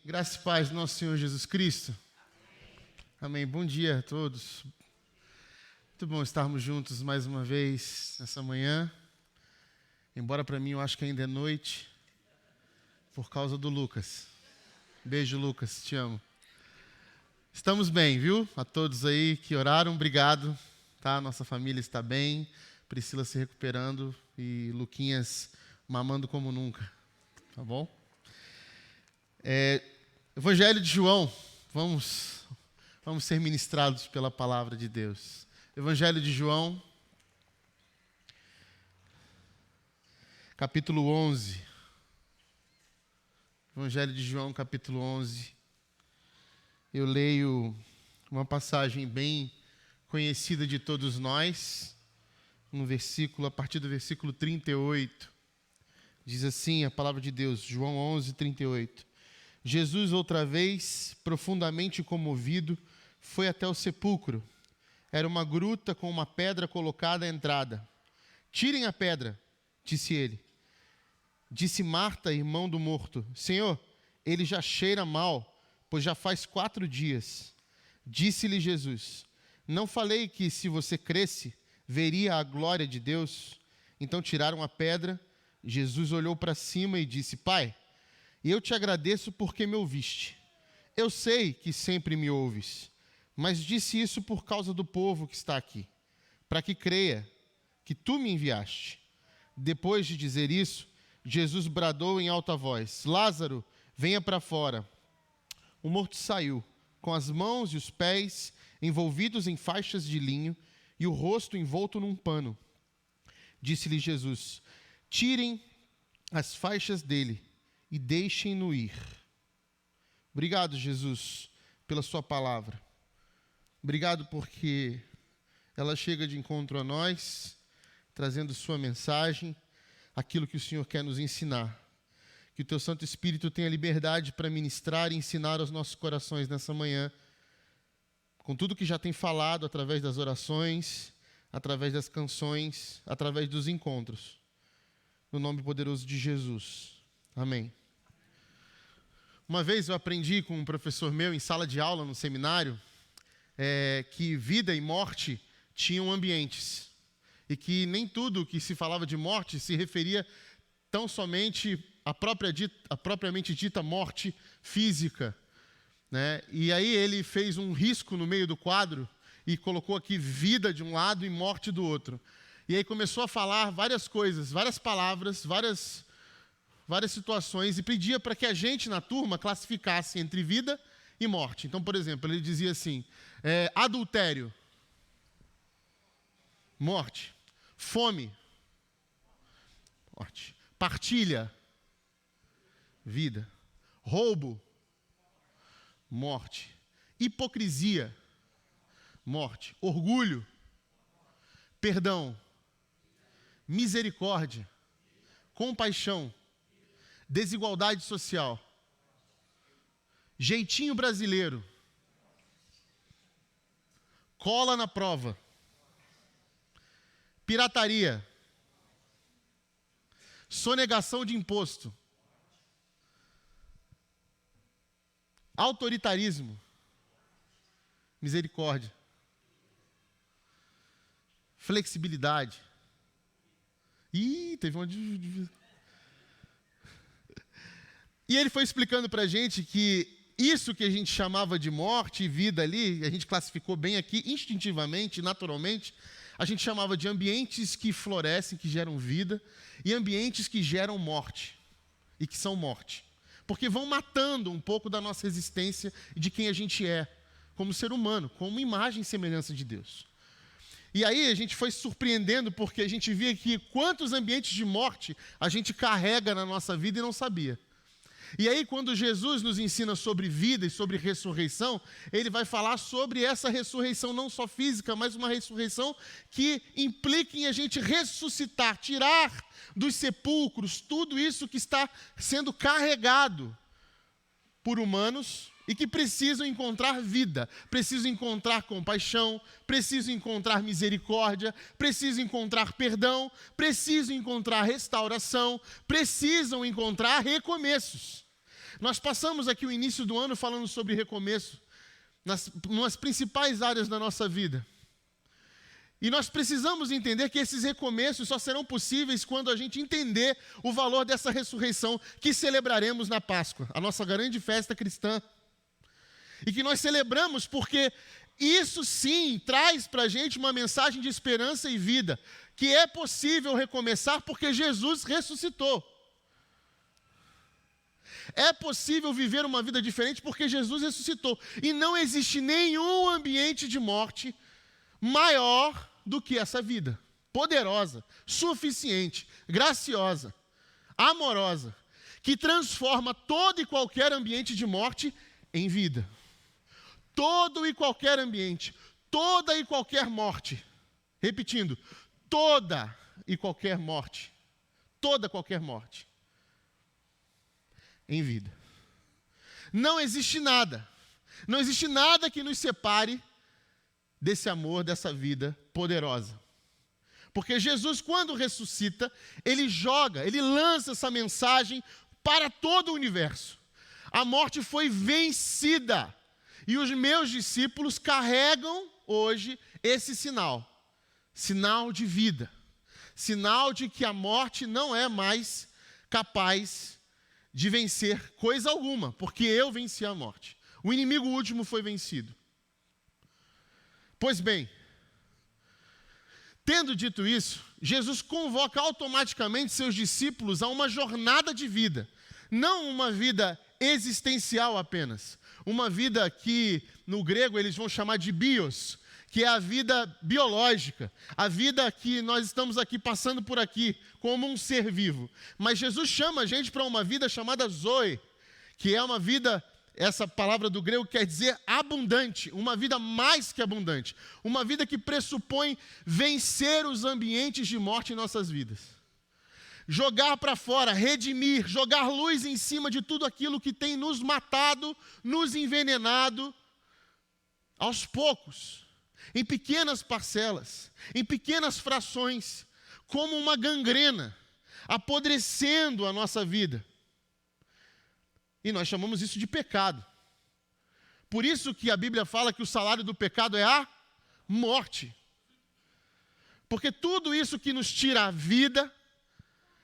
Graça e paz do nosso Senhor Jesus Cristo. Amém. Bom dia a todos. Muito bom estarmos juntos mais uma vez nessa manhã. Embora para mim eu acho que ainda é noite, por causa do Lucas. Beijo, Lucas, te amo. Estamos bem, viu? A todos aí que oraram, obrigado. Tá? Nossa família está bem. Priscila se recuperando e Luquinhas mamando como nunca. Tá bom? Evangelho de João, vamos ser ministrados pela palavra de Deus. Evangelho de João, capítulo 11. Evangelho de João, capítulo 11. Eu leio uma passagem bem conhecida de todos nós, a partir do versículo 38. Diz assim a palavra de Deus, João 11, 38. Jesus, outra vez, profundamente comovido, foi até o sepulcro. Era uma gruta com uma pedra colocada à entrada. Tirem a pedra, disse ele. Disse Marta, irmão do morto, Senhor, ele já cheira mal, pois já faz 4 dias. Disse-lhe Jesus, não falei que se você cresce, veria a glória de Deus? Então tiraram a pedra. Jesus olhou para cima e disse, Pai, e eu te agradeço porque me ouviste. Eu sei que sempre me ouves, mas disse isso por causa do povo que está aqui, para que creia que tu me enviaste. Depois de dizer isso, Jesus bradou em alta voz, Lázaro, venha para fora. O morto saiu, com as mãos e os pés envolvidos em faixas de linho e o rosto envolto num pano. Disse-lhe Jesus, tirem as faixas dele e deixem-no ir. Obrigado, Jesus, pela sua palavra. Obrigado porque ela chega de encontro a nós, trazendo sua mensagem, aquilo que o Senhor quer nos ensinar. Que o teu Santo Espírito tenha liberdade para ministrar e ensinar aos nossos corações nessa manhã, com tudo que já tem falado através das orações, através das canções, através dos encontros. No nome poderoso de Jesus. Amém. Uma vez eu aprendi com um professor meu em sala de aula no seminário que vida e morte tinham ambientes e que nem tudo que se falava de morte se referia tão somente à propriamente dita morte física, né? E aí ele fez um risco no meio do quadro e colocou aqui vida de um lado e morte do outro. E aí começou a falar várias coisas, várias palavras, várias situações, e pedia para que a gente, na turma, classificasse entre vida e morte. Então, por exemplo, ele dizia assim, adultério, morte. Fome, morte. Partilha, vida. Roubo, morte. Hipocrisia, morte. Orgulho, perdão. Misericórdia, compaixão. Desigualdade social. Jeitinho brasileiro. Cola na prova. Pirataria. Sonegação de imposto. Autoritarismo. Misericórdia. Flexibilidade. Teve uma... E ele foi explicando para a gente que isso que a gente chamava de morte e vida ali, a gente classificou bem aqui, instintivamente, naturalmente, a gente chamava de ambientes que florescem, que geram vida, e ambientes que geram morte, e que são morte. Porque vão matando um pouco da nossa existência e de quem a gente é, como ser humano, como imagem e semelhança de Deus. E aí a gente foi se surpreendendo porque a gente via que quantos ambientes de morte a gente carrega na nossa vida e não sabia. E aí, quando Jesus nos ensina sobre vida e sobre ressurreição, ele vai falar sobre essa ressurreição não só física, mas uma ressurreição que implica em a gente ressuscitar, tirar dos sepulcros tudo isso que está sendo carregado por humanos e que precisam encontrar vida, precisam encontrar compaixão, precisam encontrar misericórdia, precisam encontrar perdão, precisam encontrar restauração, precisam encontrar recomeços. Nós passamos aqui o início do ano falando sobre recomeço, nas principais áreas da nossa vida. E nós precisamos entender que esses recomeços só serão possíveis quando a gente entender o valor dessa ressurreição que celebraremos na Páscoa, a nossa grande festa cristã. E que nós celebramos porque isso sim traz para a gente uma mensagem de esperança e vida, que é possível recomeçar porque Jesus ressuscitou. É possível viver uma vida diferente porque Jesus ressuscitou. E não existe nenhum ambiente de morte maior do que essa vida. Poderosa, suficiente, graciosa, amorosa, que transforma todo e qualquer ambiente de morte em vida. Todo e qualquer ambiente, toda e qualquer morte. Repetindo, toda e qualquer morte. Toda qualquer morte. Em vida. Não existe nada que nos separe desse amor, dessa vida poderosa. Porque Jesus, quando ressuscita, ele lança essa mensagem para todo o universo. A morte foi vencida. E os meus discípulos carregam hoje esse sinal. Sinal de vida. Sinal de que a morte não é mais capaz de vencer coisa alguma, porque eu venci a morte. O inimigo último foi vencido. Pois bem, tendo dito isso, Jesus convoca automaticamente seus discípulos a uma jornada de vida. Não uma vida existencial apenas. Uma vida que, no grego, eles vão chamar de bios, que é a vida biológica, a vida que nós estamos aqui passando por aqui, como um ser vivo. Mas Jesus chama a gente para uma vida chamada zoe, que é uma vida, essa palavra do grego quer dizer abundante, uma vida mais que abundante, uma vida que pressupõe vencer os ambientes de morte em nossas vidas. Jogar para fora, redimir, jogar luz em cima de tudo aquilo que tem nos matado, nos envenenado, aos poucos, em pequenas parcelas, em pequenas frações, como uma gangrena, apodrecendo a nossa vida. E nós chamamos isso de pecado. Por isso que a Bíblia fala que o salário do pecado é a morte. Porque tudo isso que nos tira a vida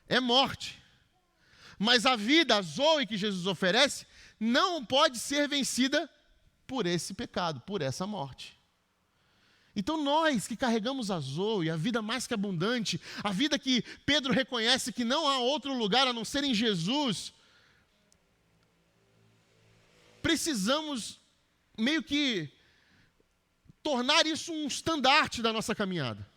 é morte. Mas a vida, a zoe que Jesus oferece, não pode ser vencida por esse pecado, por essa morte. Então nós que carregamos a zoe, a vida mais que abundante, a vida que Pedro reconhece que não há outro lugar a não ser em Jesus, precisamos meio que tornar isso um estandarte da nossa caminhada.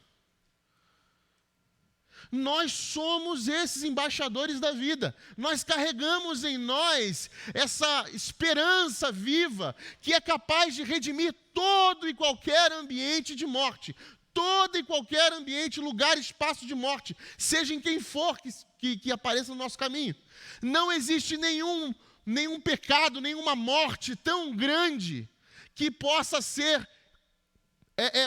Nós somos esses embaixadores da vida. Nós carregamos em nós essa esperança viva que é capaz de redimir todo e qualquer ambiente de morte. Todo e qualquer ambiente, lugar, espaço de morte, seja em quem for que apareça no nosso caminho. Não existe nenhum pecado, nenhuma morte tão grande que possa ser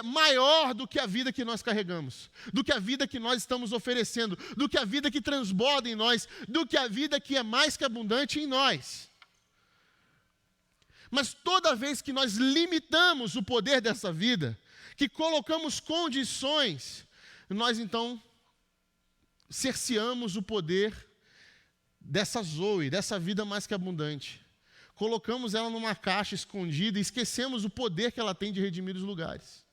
maior do que a vida que nós carregamos, do que a vida que nós estamos oferecendo, do que a vida que transborda em nós, do que a vida que é mais que abundante em nós. Mas toda vez que nós limitamos o poder dessa vida, que colocamos condições, nós então cerceamos o poder dessa zoe, dessa vida mais que abundante. Colocamos ela numa caixa escondida e esquecemos o poder que ela tem de redimir os lugares.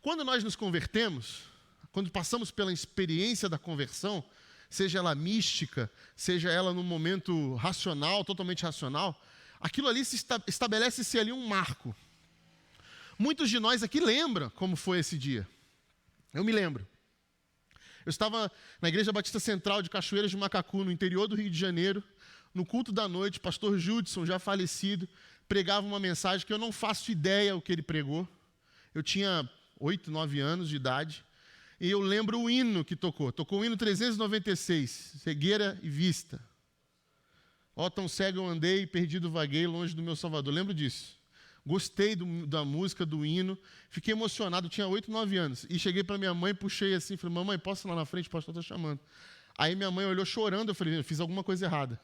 Quando nós nos convertemos, quando passamos pela experiência da conversão, seja ela mística, seja ela num momento racional, totalmente racional, aquilo ali estabelece-se ali um marco. Muitos de nós aqui lembram como foi esse dia. Eu me lembro. Eu estava na Igreja Batista Central de Cachoeiras de Macacu, no interior do Rio de Janeiro, no culto da noite, pastor Judson, já falecido, pregava uma mensagem que eu não faço ideia o que ele pregou. Eu tinha 8, 9 anos de idade, e eu lembro o hino que tocou. Tocou o hino 396, Cegueira e Vista. Ó, tão cego eu andei, perdido vaguei, longe do meu Salvador. Lembro disso. Gostei da música, do hino, fiquei emocionado, tinha 8, 9 anos. E cheguei para minha mãe, puxei assim, falei, mamãe, posso ir lá na frente, o pastor está chamando. Aí minha mãe olhou chorando, eu falei, eu fiz alguma coisa errada.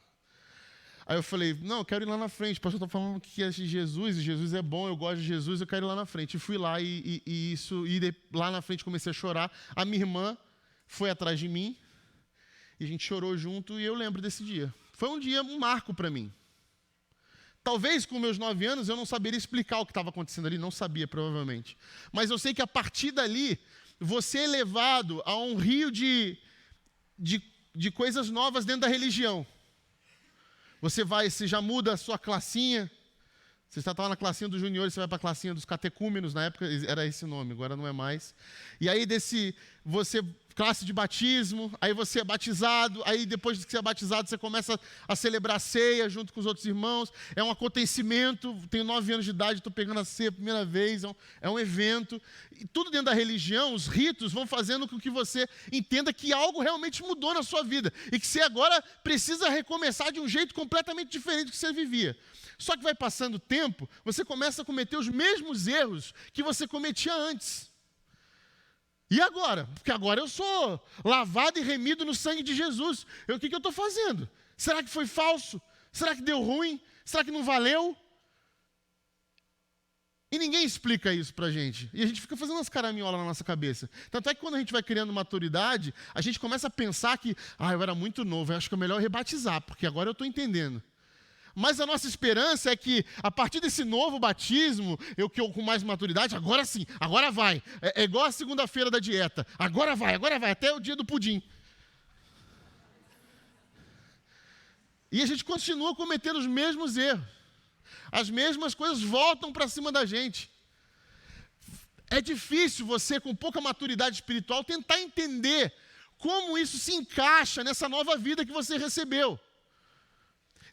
Aí eu falei, não, eu quero ir lá na frente, o pastor está falando que é de Jesus, e Jesus é bom, eu gosto de Jesus, eu quero ir lá na frente. E fui lá lá na frente comecei a chorar. A minha irmã foi atrás de mim, e a gente chorou junto, e eu lembro desse dia. Foi um dia, um marco para mim. Talvez com meus 9 anos eu não saberia explicar o que estava acontecendo ali, não sabia provavelmente. Mas eu sei que a partir dali, você é levado a um rio de coisas novas dentro da religião. Você já muda a sua classinha. Você estava na classinha dos juniores, você vai para a classinha dos catecúmenos, na época era esse nome, agora não é mais. E aí classe de batismo, aí você é batizado, aí depois de que você é batizado, você começa a celebrar a ceia junto com os outros irmãos. É um acontecimento, tenho 9 anos de idade, estou pegando a ceia a primeira vez, é um evento. E tudo dentro da religião, os ritos vão fazendo com que você entenda que algo realmente mudou na sua vida e que você agora precisa recomeçar de um jeito completamente diferente do que você vivia. Só que vai passando o tempo, você começa a cometer os mesmos erros que você cometia antes. E agora? Porque agora eu sou lavado e remido no sangue de Jesus. O que eu estou fazendo? Será que foi falso? Será que deu ruim? Será que não valeu? E ninguém explica isso pra gente. E a gente fica fazendo umas caraminholas na nossa cabeça. Tanto é que quando a gente vai criando maturidade, a gente começa a pensar que, eu era muito novo, eu acho que é melhor rebatizar, porque agora eu estou entendendo. Mas a nossa esperança é que, a partir desse novo batismo, eu com mais maturidade, agora sim, agora vai. É igual a segunda-feira da dieta. Agora vai, até o dia do pudim. E a gente continua cometendo os mesmos erros. As mesmas coisas voltam para cima da gente. É difícil você, com pouca maturidade espiritual, tentar entender como isso se encaixa nessa nova vida que você recebeu.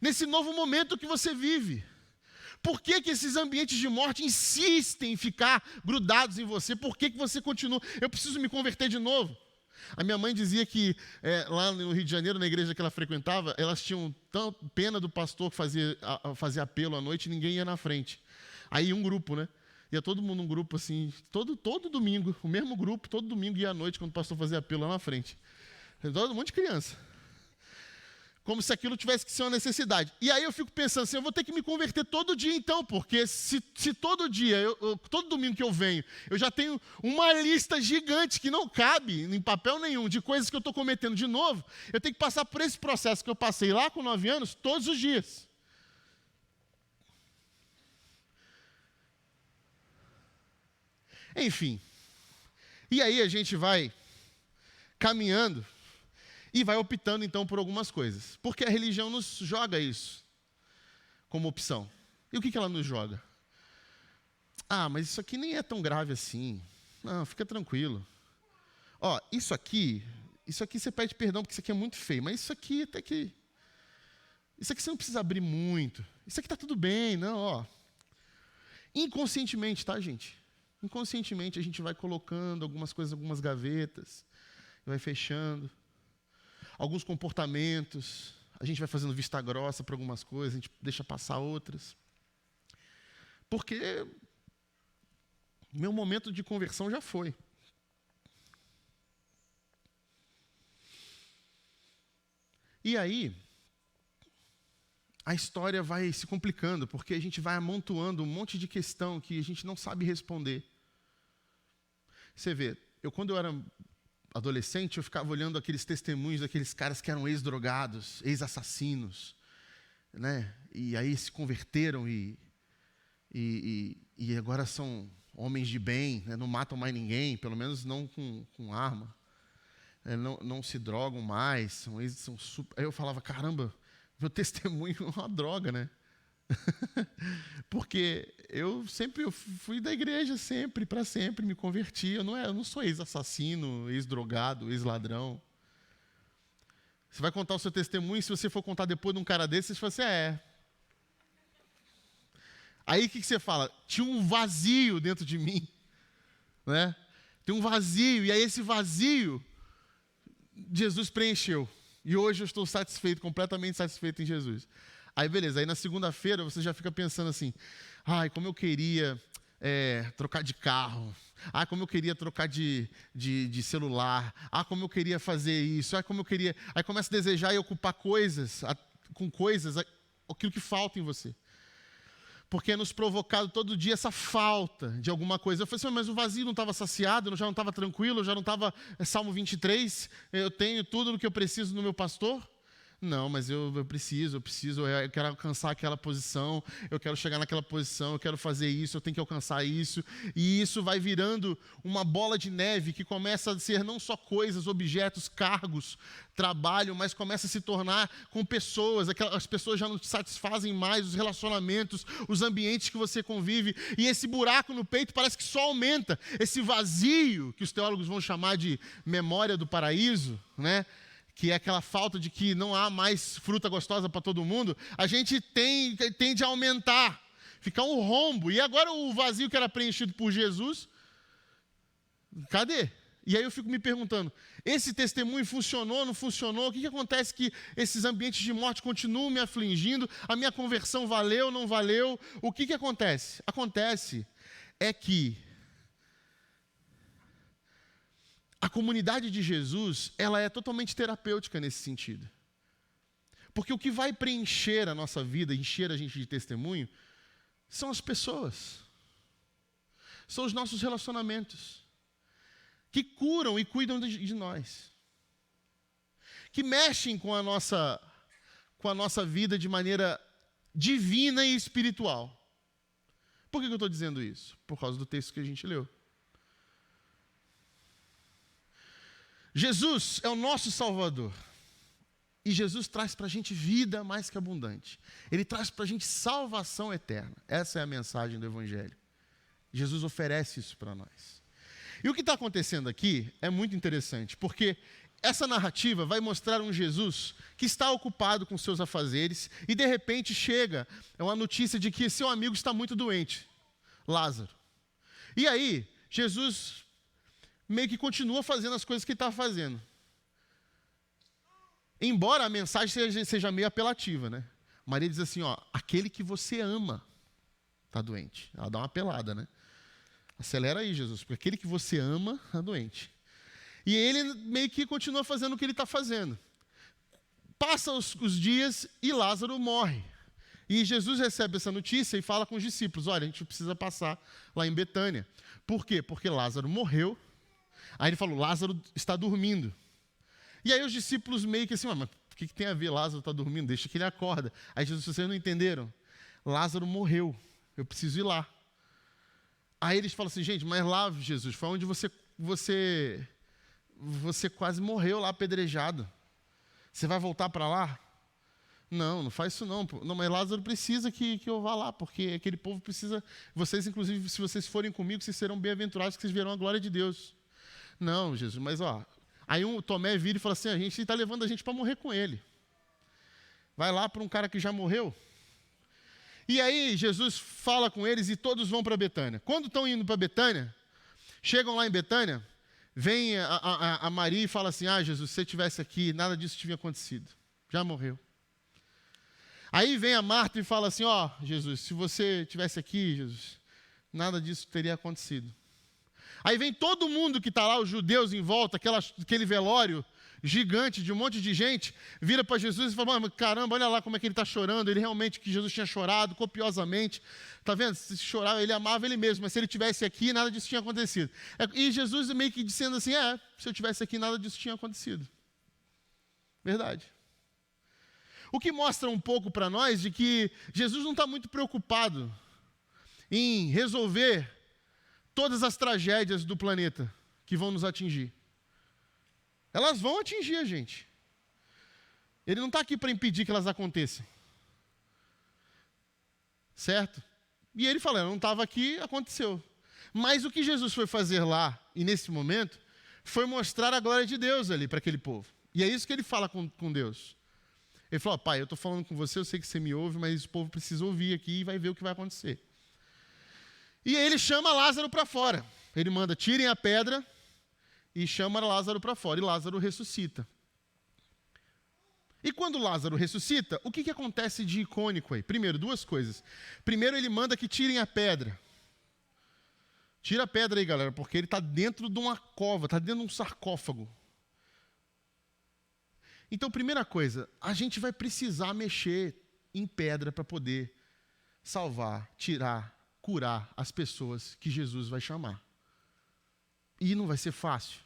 Nesse novo momento que você vive. Por que esses ambientes de morte insistem em ficar grudados em você? Por que você continua? Eu preciso me converter de novo. A minha mãe dizia que lá no Rio de Janeiro, na igreja que ela frequentava, elas tinham tanta pena do pastor que fazia apelo à noite e ninguém ia na frente. Aí um grupo, né? Ia todo mundo num grupo assim, todo domingo, o mesmo grupo, todo domingo ia à noite quando o pastor fazia apelo lá na frente. Um monte de criança. Como se aquilo tivesse que ser uma necessidade. E aí eu fico pensando assim, eu vou ter que me converter todo dia então, porque se todo dia, todo domingo que eu venho, eu já tenho uma lista gigante que não cabe em papel nenhum, de coisas que eu estou cometendo de novo, eu tenho que passar por esse processo que eu passei lá com 9 anos, todos os dias. Enfim. E aí a gente vai caminhando e vai optando, então, por algumas coisas. Porque a religião nos joga isso como opção. E o que ela nos joga? Mas isso aqui nem é tão grave assim. Não, fica tranquilo. Isso aqui você pede perdão porque isso aqui é muito feio. Mas isso aqui até que... Isso aqui você não precisa abrir muito. Isso aqui está tudo bem, não, Inconscientemente, tá, gente? Inconscientemente a gente vai colocando algumas coisas, algumas gavetas, vai fechando. Alguns comportamentos, a gente vai fazendo vista grossa para algumas coisas, a gente deixa passar outras. Porque meu momento de conversão já foi. E aí, a história vai se complicando, porque a gente vai amontoando um monte de questão que a gente não sabe responder. Você vê, quando eu era adolescente, eu ficava olhando aqueles testemunhos daqueles caras que eram ex-drogados, ex-assassinos, né? E aí se converteram e agora são homens de bem, né? Não matam mais ninguém, pelo menos não com arma, não se drogam mais, são super... Aí eu falava, caramba, meu testemunho é uma droga, né? Porque eu fui da igreja sempre, para sempre, me converti. Eu não sou ex-assassino, ex-drogado, ex-ladrão. Você vai contar o seu testemunho, e se você for contar depois de um cara desse, você fala assim, Aí o que você fala? Tinha um vazio dentro de mim, né? Tem um vazio, e aí esse vazio, Jesus preencheu. E hoje eu estou satisfeito, completamente satisfeito em Jesus. Aí beleza, aí na segunda-feira você já fica pensando assim, como eu queria trocar de carro. Ah, como eu queria trocar de celular. Ah, como eu queria fazer isso. Ah, como eu queria... Aí começa a desejar e ocupar com coisas aquilo que falta em você. Porque é nos provocado todo dia essa falta de alguma coisa. Eu falei assim, mas o vazio não estava saciado, eu já não estava tranquilo, eu já não estava... Salmo 23, eu tenho tudo o que eu preciso no meu pastor? Não, mas eu preciso, eu quero alcançar aquela posição, eu quero chegar naquela posição, eu quero fazer isso, eu tenho que alcançar isso. E isso vai virando uma bola de neve que começa a ser não só coisas, objetos, cargos, trabalho, mas começa a se tornar com pessoas. As pessoas já não te satisfazem mais, os relacionamentos, os ambientes que você convive. E esse buraco no peito parece que só aumenta. Esse vazio, que os teólogos vão chamar de memória do paraíso, né? Que é aquela falta de que não há mais fruta gostosa para todo mundo, a gente tende a aumentar, ficar um rombo. E agora o vazio que era preenchido por Jesus, cadê? E aí eu fico me perguntando, esse testemunho funcionou, não funcionou? O que acontece que esses ambientes de morte continuam me afligindo? A minha conversão valeu, não valeu? O que acontece? Acontece é que a comunidade de Jesus, ela é totalmente terapêutica nesse sentido. Porque o que vai preencher a nossa vida, encher a gente de testemunho, são as pessoas. São os nossos relacionamentos. Que curam e cuidam de nós. Que mexem com a nossa vida de maneira divina e espiritual. Por que eu estou dizendo isso? Por causa do texto que a gente leu. Jesus é o nosso Salvador. E Jesus traz para a gente vida mais que abundante. Ele traz para a gente salvação eterna. Essa é a mensagem do Evangelho. Jesus oferece isso para nós. E o que está acontecendo aqui é muito interessante, porque essa narrativa vai mostrar um Jesus que está ocupado com seus afazeres e de repente chega uma notícia de que seu amigo está muito doente, Lázaro. E aí, Jesus meio que continua fazendo as coisas que ele estava fazendo. Embora a mensagem seja meio apelativa, né? Maria diz assim, aquele que você ama está doente. Ela dá uma apelada, né? Acelera aí, Jesus, porque aquele que você ama está doente. E ele meio que continua fazendo o que ele está fazendo. Passam os dias e Lázaro morre. E Jesus recebe essa notícia e fala com os discípulos, olha, a gente precisa passar lá em Betânia. Por quê? Porque Lázaro morreu. Aí ele falou, Lázaro está dormindo. E aí os discípulos meio que assim, mas o que tem a ver Lázaro está dormindo? Deixa que ele acorda. Aí Jesus, vocês não entenderam? Lázaro morreu, eu preciso ir lá. Aí eles falam assim, gente, mas lá, Jesus, foi onde você quase morreu lá apedrejado. Você vai voltar para lá? Não faz isso não. Não, mas Lázaro precisa que eu vá lá, porque aquele povo precisa... Vocês, inclusive, se vocês forem comigo, vocês serão bem-aventurados, que vocês verão a glória de Deus. Não, Jesus, mas aí um Tomé vira e fala assim, a gente está levando a gente para morrer com ele. Vai lá para um cara que já morreu. E aí Jesus fala com eles e todos vão para Betânia. Quando estão indo para Betânia, chegam lá em Betânia, vem a Maria e fala assim, Jesus, se você estivesse aqui, nada disso tinha acontecido. Já morreu. Aí vem a Marta e fala assim, Jesus, se você estivesse aqui, Jesus, nada disso teria acontecido. Aí vem todo mundo que está lá, os judeus em volta, aquele velório gigante de um monte de gente, vira para Jesus e fala, caramba, olha lá como é que ele está chorando. Ele realmente, que Jesus tinha chorado copiosamente. Está vendo? Se chorava, ele amava ele mesmo, mas se ele estivesse aqui, nada disso tinha acontecido. E Jesus meio que dizendo assim, se eu estivesse aqui, nada disso tinha acontecido. Verdade. O que mostra um pouco para nós de que Jesus não está muito preocupado em resolver todas as tragédias do planeta que vão nos atingir. Elas vão atingir a gente. Ele não está aqui para impedir que elas aconteçam. Certo? E ele fala, eu não estava aqui, aconteceu. Mas o que Jesus foi fazer lá, e nesse momento, foi mostrar a glória de Deus ali para aquele povo. E é isso que ele fala com Deus. Ele falou, pai, eu estou falando com você, eu sei que você me ouve, mas o povo precisa ouvir aqui e vai ver o que vai acontecer. E aí ele chama Lázaro para fora. Ele manda, tirem a pedra e chama Lázaro para fora. E Lázaro ressuscita. E quando Lázaro ressuscita, o que acontece de icônico aí? Primeiro, duas coisas. Primeiro, ele manda que tirem a pedra. Tira a pedra aí, galera, porque ele está dentro de uma cova, está dentro de um sarcófago. Então, primeira coisa, a gente vai precisar mexer em pedra para poder salvar, tirar, curar as pessoas que Jesus vai chamar. E não vai ser fácil.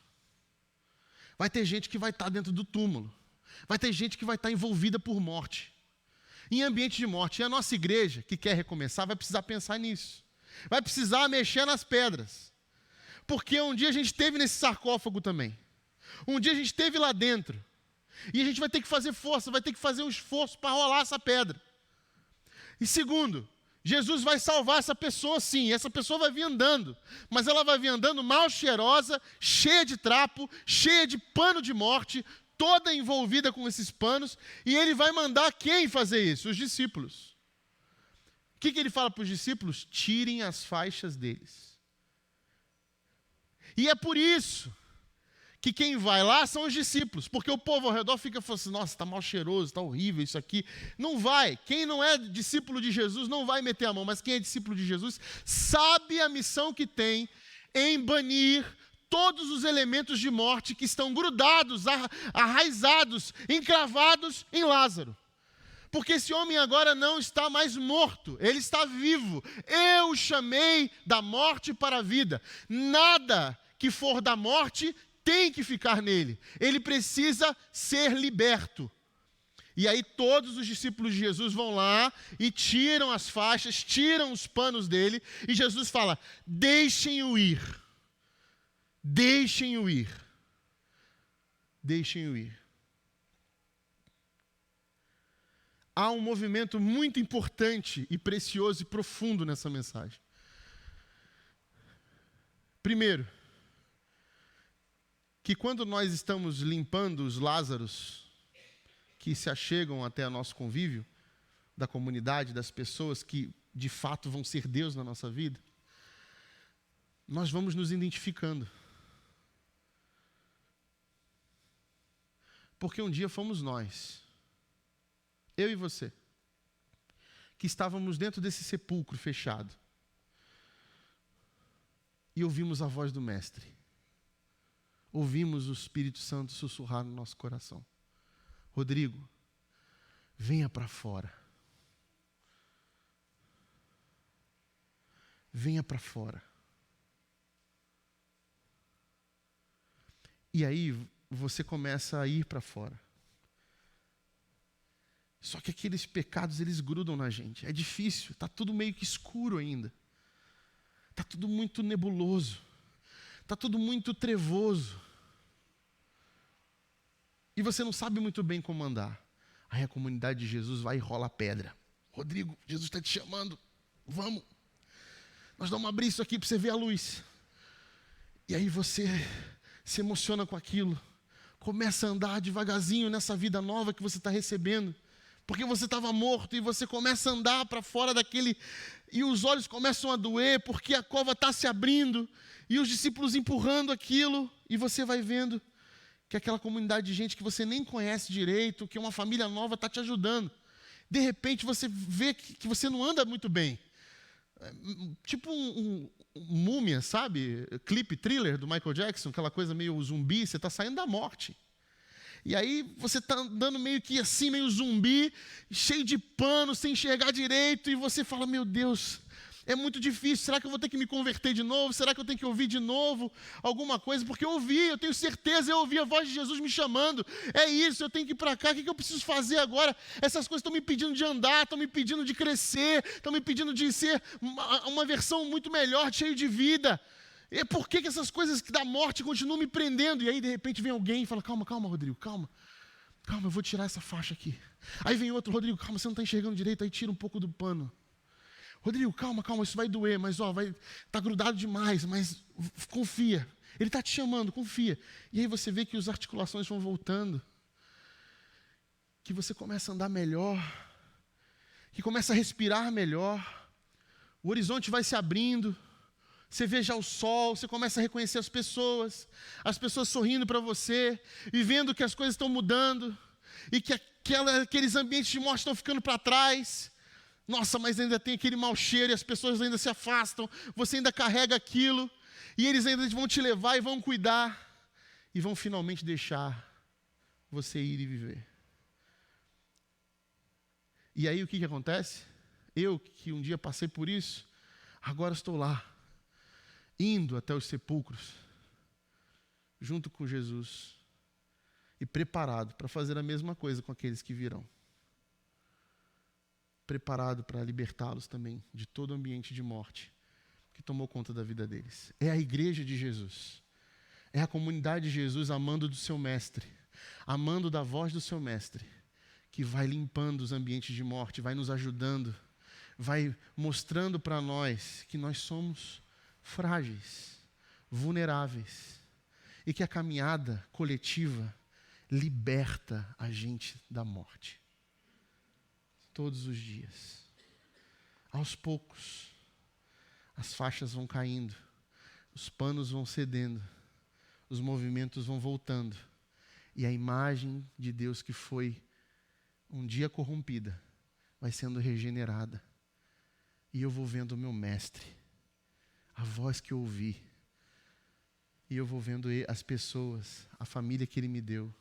Vai ter gente que vai estar dentro do túmulo. Vai ter gente que vai estar envolvida por morte. Em ambiente de morte. E a nossa igreja, que quer recomeçar, vai precisar pensar nisso. Vai precisar mexer nas pedras. Porque um dia a gente esteve nesse sarcófago também. Um dia a gente esteve lá dentro. E a gente vai ter que fazer força, vai ter que fazer um esforço para rolar essa pedra. E segundo, Jesus vai salvar essa pessoa sim, essa pessoa vai vir andando, mas ela vai vir andando mal cheirosa, cheia de trapo, cheia de pano de morte, toda envolvida com esses panos, e ele vai mandar quem fazer isso? Os discípulos. O que ele fala para os discípulos? Tirem as faixas deles. E é por isso que quem vai lá são os discípulos, porque o povo ao redor fica falando assim, nossa, está mal cheiroso, está horrível isso aqui. Não vai, quem não é discípulo de Jesus não vai meter a mão, mas quem é discípulo de Jesus sabe a missão que tem em banir todos os elementos de morte que estão grudados, arraizados, encravados em Lázaro. Porque esse homem agora não está mais morto, ele está vivo. Eu o chamei da morte para a vida. Nada que for da morte tem que ficar nele. Ele precisa ser liberto. E aí todos os discípulos de Jesus vão lá e tiram as faixas, tiram os panos dele. E Jesus fala, deixem-o ir. Deixem-o ir. Deixem-o ir. Há um movimento muito importante e precioso e profundo nessa mensagem. Primeiro, que quando nós estamos limpando os Lázaros que se achegam até o nosso convívio, da comunidade, das pessoas que de fato vão ser Deus na nossa vida, nós vamos nos identificando. Porque um dia fomos nós, eu e você, que estávamos dentro desse sepulcro fechado e ouvimos a voz do Mestre. Ouvimos o Espírito Santo sussurrar no nosso coração. Rodrigo, venha para fora. Venha para fora. E aí você começa a ir para fora. Só que aqueles pecados, eles grudam na gente. É difícil, está tudo meio que escuro ainda. Está tudo muito nebuloso. Está tudo muito trevoso. E você não sabe muito bem como andar. Aí a comunidade de Jesus vai e rola a pedra. Rodrigo, Jesus está te chamando. Vamos. Nós vamos abrir isso aqui para você ver a luz. E aí você se emociona com aquilo. Começa a andar devagarzinho nessa vida nova que você está recebendo. Porque você estava morto e você começa a andar para fora daquele... E os olhos começam a doer porque a cova está se abrindo. E os discípulos empurrando aquilo. E você vai vendo que aquela comunidade de gente que você nem conhece direito, que uma família nova está te ajudando. De repente você vê que você não anda muito bem. Tipo um múmia, sabe? Clipe, thriller do Michael Jackson, aquela coisa meio zumbi, você está saindo da morte. E aí você está andando meio que assim, meio zumbi, cheio de pano, sem enxergar direito, e você fala, meu Deus, é muito difícil, será que eu vou ter que me converter de novo? Será que eu tenho que ouvir de novo alguma coisa? Porque eu ouvi, eu tenho certeza, eu ouvi a voz de Jesus me chamando. É isso, eu tenho que ir para cá, o que eu preciso fazer agora? Essas coisas estão me pedindo de andar, estão me pedindo de crescer, estão me pedindo de ser uma versão muito melhor, cheio de vida. E por que essas coisas da morte continuam me prendendo? E aí, de repente, vem alguém e fala, calma, Rodrigo, calma, eu vou tirar essa faixa aqui. Aí vem outro, Rodrigo, calma, você não está enxergando direito, aí tira um pouco do pano. Rodrigo, calma, isso vai doer, mas tá grudado demais, mas confia. Ele está te chamando, confia. E aí você vê que as articulações vão voltando, que você começa a andar melhor, que começa a respirar melhor, o horizonte vai se abrindo, você vê já o sol, você começa a reconhecer as pessoas sorrindo para você, e vendo que as coisas estão mudando, e que aqueles ambientes de morte estão ficando para trás. Nossa, mas ainda tem aquele mau cheiro e as pessoas ainda se afastam. Você ainda carrega aquilo e eles ainda vão te levar e vão cuidar e vão finalmente deixar você ir e viver. E aí o que acontece? Eu, que um dia passei por isso, agora estou lá, indo até os sepulcros, junto com Jesus, e preparado para fazer a mesma coisa com aqueles que virão. Preparado para libertá-los também de todo ambiente de morte que tomou conta da vida deles. É a igreja de Jesus. É a comunidade de Jesus amando do seu mestre, amando da voz do seu mestre, que vai limpando os ambientes de morte, vai nos ajudando, vai mostrando para nós que nós somos frágeis, vulneráveis, e que a caminhada coletiva liberta a gente da morte. Todos os dias. Aos poucos, as faixas vão caindo, os panos vão cedendo, os movimentos vão voltando, e a imagem de Deus que foi um dia corrompida vai sendo regenerada. E eu vou vendo o meu mestre, a voz que eu ouvi, e eu vou vendo as pessoas, a família que Ele me deu,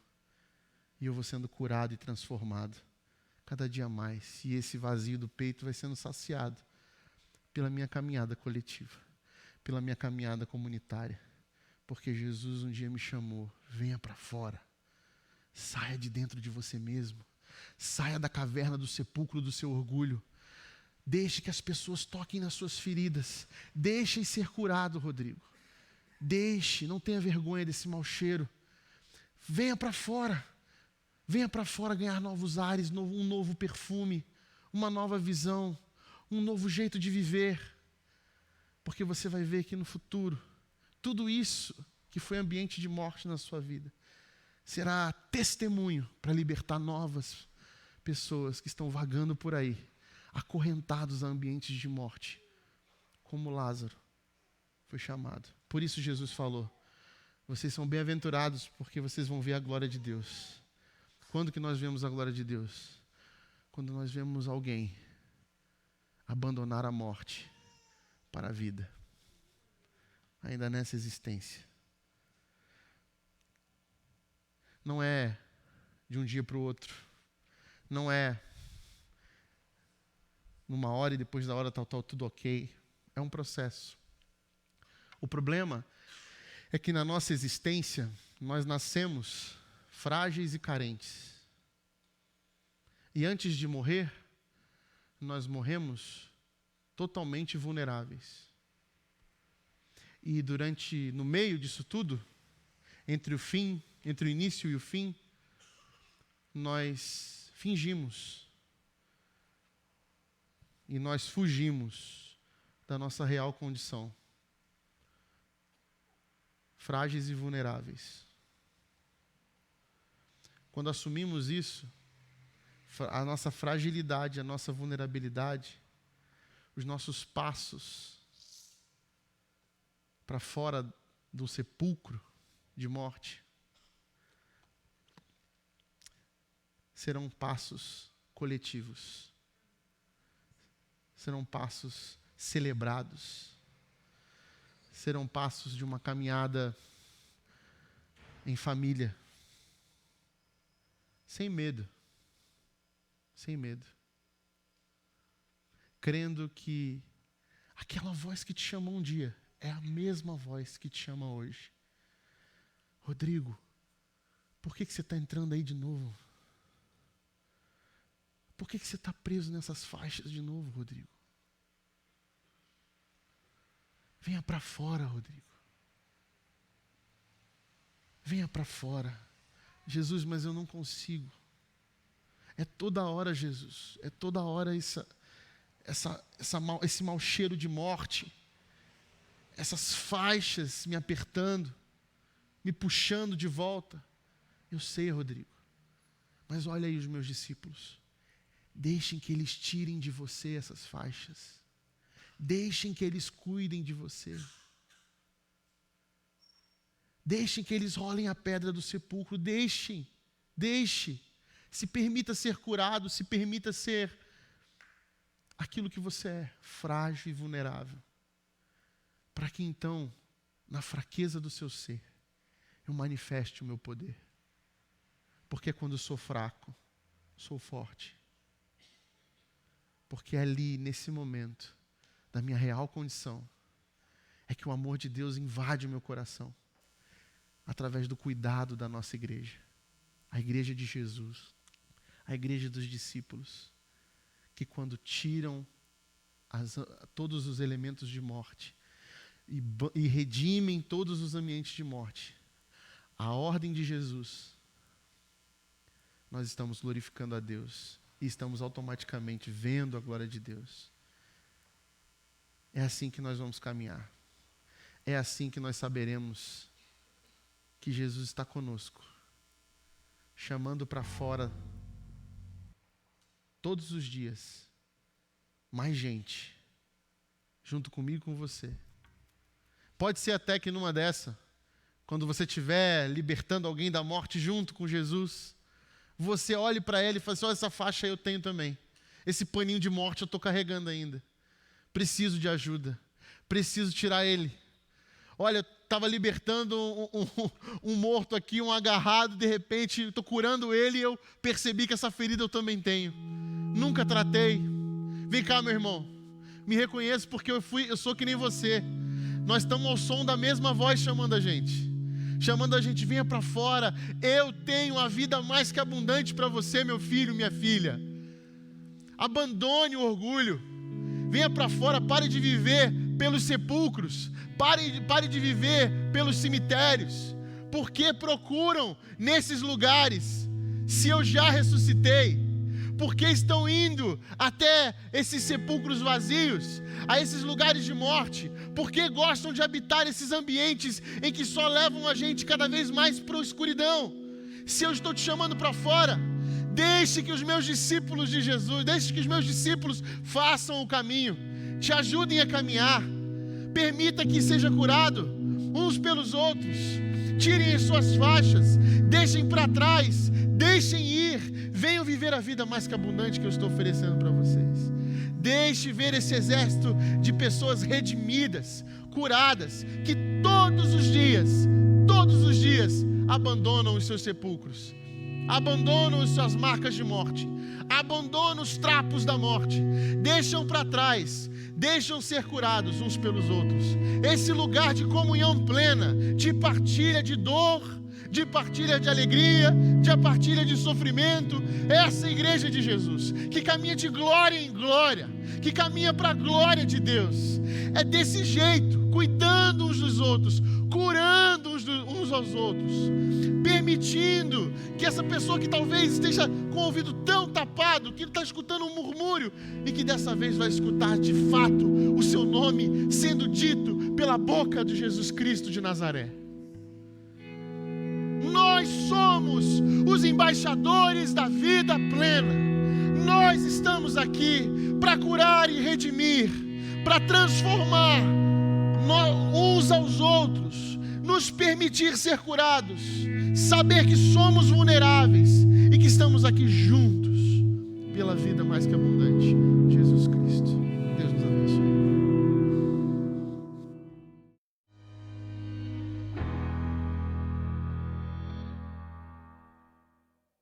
e eu vou sendo curado e transformado cada dia mais. E esse vazio do peito vai sendo saciado pela minha caminhada coletiva, pela minha caminhada comunitária. Porque Jesus um dia me chamou, venha para fora, saia de dentro de você mesmo, saia da caverna do sepulcro do seu orgulho, deixe que as pessoas toquem nas suas feridas, deixe ser curado, Rodrigo. Deixe, não tenha vergonha desse mau cheiro. Venha para fora ganhar novos ares, um novo perfume, uma nova visão, um novo jeito de viver. Porque você vai ver que no futuro, tudo isso que foi ambiente de morte na sua vida, será testemunho para libertar novas pessoas que estão vagando por aí, acorrentados a ambientes de morte, como Lázaro foi chamado. Por isso Jesus falou, vocês são bem-aventurados porque vocês vão ver a glória de Deus. Quando que nós vemos a glória de Deus? Quando nós vemos alguém abandonar a morte para a vida, ainda nessa existência. Não é de um dia para o outro, não é numa hora e depois da hora tal, tudo ok. É um processo. O problema é que na nossa existência, nós nascemos frágeis e carentes. E antes de morrer, nós morremos totalmente vulneráveis. E no meio disso tudo, entre o início e o fim, nós fingimos. E nós fugimos da nossa real condição. Frágeis e vulneráveis. Quando assumimos isso, a nossa fragilidade, a nossa vulnerabilidade, os nossos passos para fora do sepulcro de morte, serão passos coletivos. Serão passos celebrados. Serão passos de uma caminhada em família. Sem medo. Sem medo. Crendo que aquela voz que te chamou um dia é a mesma voz que te chama hoje. Rodrigo, por que você está entrando aí de novo? Por que você está preso nessas faixas de novo, Rodrigo? Venha para fora, Rodrigo. Venha para fora. Jesus, mas eu não consigo. É toda hora, Jesus. É toda hora esse mau cheiro de morte. Essas faixas me apertando, me puxando de volta. Eu sei, Rodrigo. Mas olha aí os meus discípulos. Deixem que eles tirem de você essas faixas. Deixem que eles cuidem de você. Deixem que eles rolem a pedra do sepulcro. Deixe. Se permita ser curado, se permita ser aquilo que você é, frágil e vulnerável, para que então, na fraqueza do seu ser, eu manifeste o meu poder. Porque quando eu sou fraco, sou forte. Porque ali, nesse momento, da minha real condição, é que o amor de Deus invade o meu coração, através do cuidado da nossa igreja, a igreja de Jesus, a igreja dos discípulos, que quando tiram todos os elementos de morte e redimem todos os ambientes de morte, a ordem de Jesus, nós estamos glorificando a Deus e estamos automaticamente vendo a glória de Deus. É assim que nós vamos caminhar. É assim que nós saberemos que Jesus está conosco, chamando para fora todos os dias mais gente, junto comigo e com você. Pode ser até que numa dessa, quando você estiver libertando alguém da morte junto com Jesus, você olhe para ele e fale assim: olha, essa faixa eu tenho também. Esse paninho de morte eu estou carregando ainda. Preciso de ajuda. Preciso tirar ele. Olha, estava libertando um morto aqui, um agarrado, de repente estou curando ele e eu percebi que essa ferida eu também tenho. Nunca tratei. Vem cá, meu irmão. Me reconheço porque eu sou que nem você. Nós estamos ao som da mesma voz chamando a gente. Chamando a gente, venha para fora. Eu tenho a vida mais que abundante para você, meu filho, minha filha. Abandone o orgulho. Venha para fora, pare de viver pelos sepulcros. Pare de viver pelos cemitérios. Por que procuram nesses lugares, se eu já ressuscitei? Por que estão indo até esses sepulcros vazios, a esses lugares de morte? Por que gostam de habitar esses ambientes em que só levam a gente cada vez mais para a escuridão? Se eu estou te chamando para fora, deixe que os meus discípulos de Jesus, deixe que os meus discípulos façam o caminho, te ajudem a caminhar, permita que seja curado uns pelos outros, tirem as suas faixas, deixem para trás, deixem ir, venham viver a vida mais que abundante que eu estou oferecendo para vocês. Deixe ver esse exército de pessoas redimidas, curadas, que todos os dias abandonam os seus sepulcros, abandonam as suas marcas de morte, abandonam os trapos da morte, deixam para trás, deixam ser curados uns pelos outros. Esse lugar de comunhão plena, de partilha de dor, de partilha de alegria, de partilha de sofrimento, essa igreja de Jesus, que caminha de glória em glória, que caminha para a glória de Deus, é desse jeito, cuidando uns dos outros, curando uns aos outros, permitindo que essa pessoa que talvez esteja com o ouvido tão tapado, que está escutando um murmúrio, e que dessa vez vai escutar de fato o seu nome sendo dito pela boca de Jesus Cristo de Nazaré. Nós somos os embaixadores da vida plena. Nós estamos aqui para curar e redimir, para transformar uns aos outros, nos permitir ser curados, saber que somos vulneráveis e que estamos aqui juntos pela vida mais que abundante, Jesus Cristo.